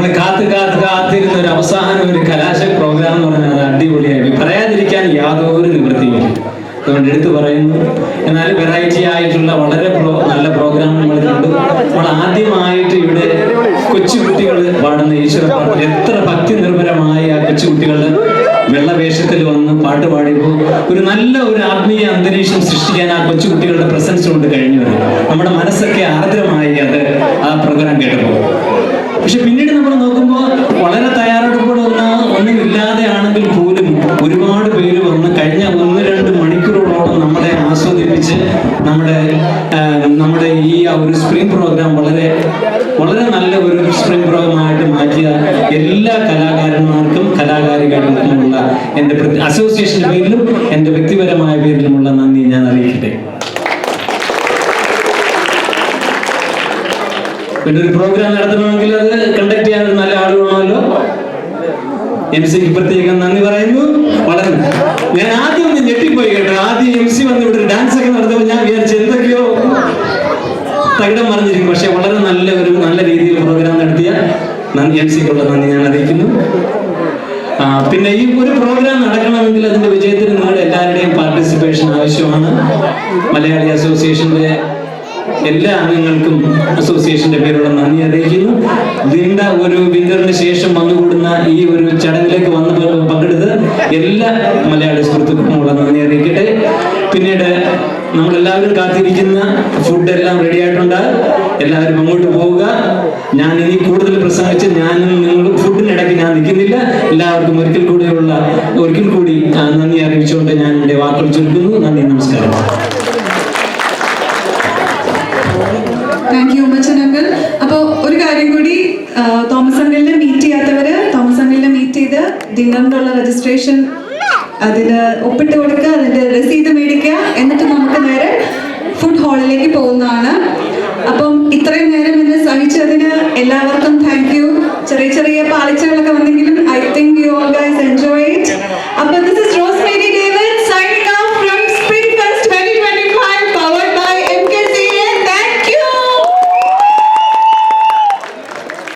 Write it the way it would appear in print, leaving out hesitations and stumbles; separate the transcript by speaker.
Speaker 1: നമ്മൾ കാത്തിരുന്ന ഒരു അവസാന ഒരു കലാശ പ്രോഗ്രാം എന്ന് പറഞ്ഞാൽ അത് അടിപൊളിയായി പറയാതിരിക്കാൻ യാതൊരു നിവൃത്തിയില്ല. അതുകൊണ്ട് എടുത്തു പറയുന്നു. എന്നാൽ വെറൈറ്റി ആയിട്ടുള്ള വളരെ നല്ല പ്രോഗ്രാം നമ്മൾ കണ്ടു. നമ്മൾ ആദ്യമായിട്ട് ഇവിടെ കൊച്ചുകുട്ടികൾ പാടുന്ന ഈശ്വര പാട്ട്, എത്ര ഭക്തി നിർഭരമായ ആ കൊച്ചുകുട്ടികളുടെ വെള്ളവേഷത്തിൽ വന്ന് പാട്ട് പാടിയപ്പോൾ ഒരു നല്ല ഒരു ആത്മീയ അന്തരീക്ഷം സൃഷ്ടിക്കാൻ ആ കൊച്ചുകുട്ടികളുടെ പ്രസൻസ് കൊണ്ട് കഴിഞ്ഞു. നമ്മുടെ മനസ്സൊക്കെ ആർദ്രമായി അത് ആ പ്രോഗ്രാം കേട്ടപ്പോൾ. പക്ഷെ പിന്നീട് നമ്മൾ നോക്കുമ്പോൾ വളരെ തയ്യാറെടുപ്പോടെ ഒന്നുമില്ലാതെ ആണെങ്കിൽ പോലും ഒരുപാട് പേര് വന്ന് കഴിഞ്ഞ 1-2 മണിക്കൂറോളം നമ്മളെ ആസ്വദിപ്പിച്ച് നമ്മുടെ ഈ ഒരു സ്പ്രിംഗ് പ്രോഗ്രാം വളരെ വളരെ നല്ല ഒരു സ്പ്രിംഗ് പ്രോഗ്രാമായിട്ട് മാറ്റിയ എല്ലാ കലാകാരന്മാർക്കും കലാകാരികൾക്കുമുള്ള എൻ്റെ അസോസിയേഷന്റെ പേരിലും എൻ്റെ വ്യക്തിപരമായ പേരിലുമുള്ള നന്ദി ഞാൻ അറിയിക്കട്ടെ. പിന്നെ ഒരു പ്രോഗ്രാം നടത്തണമെങ്കിൽ അത് കണ്ടക്ട് ചെയ്യാൻ ഒരു നല്ല ആൾ വേണമല്ലോ. MC പ്രത്യേകം നന്ദി പറയുന്നു. വളരെ ഞാൻ ആദ്യം ഒന്ന് ഞെട്ടിപ്പോയി കേട്ടോ. ആദ്യം MC വന്ന് ഇവിടെ ഡാൻസ് ഒക്കെ നടത്തുമ്പോൾ ഞാൻ വിചാരിച്ചു എന്തൊക്കെയോ തകിടം മറിഞ്ഞിരിക്കും. പക്ഷെ വളരെ നല്ല രീതിയിൽ പ്രോഗ്രാം നടത്തിയ MC-ക്കുള്ള നന്ദി ഞാൻ അറിയിക്കുന്നു. പിന്നെ ഈ ഒരു പ്രോഗ്രാം നടക്കണമെങ്കിൽ അതിന്റെ വിജയത്തിന് നിങ്ങളുടെ എല്ലാവരുടെയും പാർട്ടിസിപ്പേഷൻ ആവശ്യമാണ്. മലയാളി അസോസിയേഷന്റെ എല്ലാ അംഗങ്ങൾക്കും അസോസിയേഷന്റെ പേരുള്ള നന്ദി അറിയിക്കുന്നു. നീണ്ട ഒരു വിന്ററിന് ശേഷം വന്നുകൂടുന്ന ഈ ഒരു ചടങ്ങിലേക്ക് പങ്കെടുത്ത് എല്ലാ മലയാളി സുഹൃത്തുക്കൾക്കുമുള്ള നന്ദി അറിയിക്കട്ടെ. പിന്നീട് നമ്മളെല്ലാവരും കാത്തിരിക്കുന്ന ഫുഡ് എല്ലാം റെഡി ആയിട്ടുണ്ട്. എല്ലാവരും അങ്ങോട്ട് പോവുക. ഞാൻ ഇനി കൂടുതൽ പ്രസംഗിച്ച് നിങ്ങൾ ഫുഡിനിടയ്ക്ക് ഞാൻ നിൽക്കുന്നില്ല. എല്ലാവർക്കും ഒരിക്കൽ കൂടി നന്ദി അറിയിച്ചുകൊണ്ട് ഞാൻ എൻ്റെ വാക്കുകൾ ചുരുക്കുന്നു. നന്ദി, നമസ്കാരം.
Speaker 2: താങ്ക് യു മച്ചൻ അങ്കിൾ. അപ്പോൾ ഒരു കാര്യം കൂടി, തോമസ് അങ്കിളിനെ മീറ്റ് ചെയ്യാത്തവര് തോമസ് അങ്കിളിനെ മീറ്റ് ചെയ്ത് ഡിന്നറിനുള്ള രജിസ്ട്രേഷൻ അതിൽ ഒപ്പിട്ട് കൊടുക്കുക, അതിന്റെ രസീത് മേടിക്കുക. എന്നിട്ട് നമുക്ക് നേരെ ഫുഡ് ഹാളിലേക്ക് പോകുന്നതാണ്. അപ്പം ഇത്രയും നേരം എന്നെ സഹിച്ചതിന് എല്ലാവർക്കും താങ്ക് യു. ചെറിയ പാളിച്ചകളൊക്കെ വന്നെങ്കിലും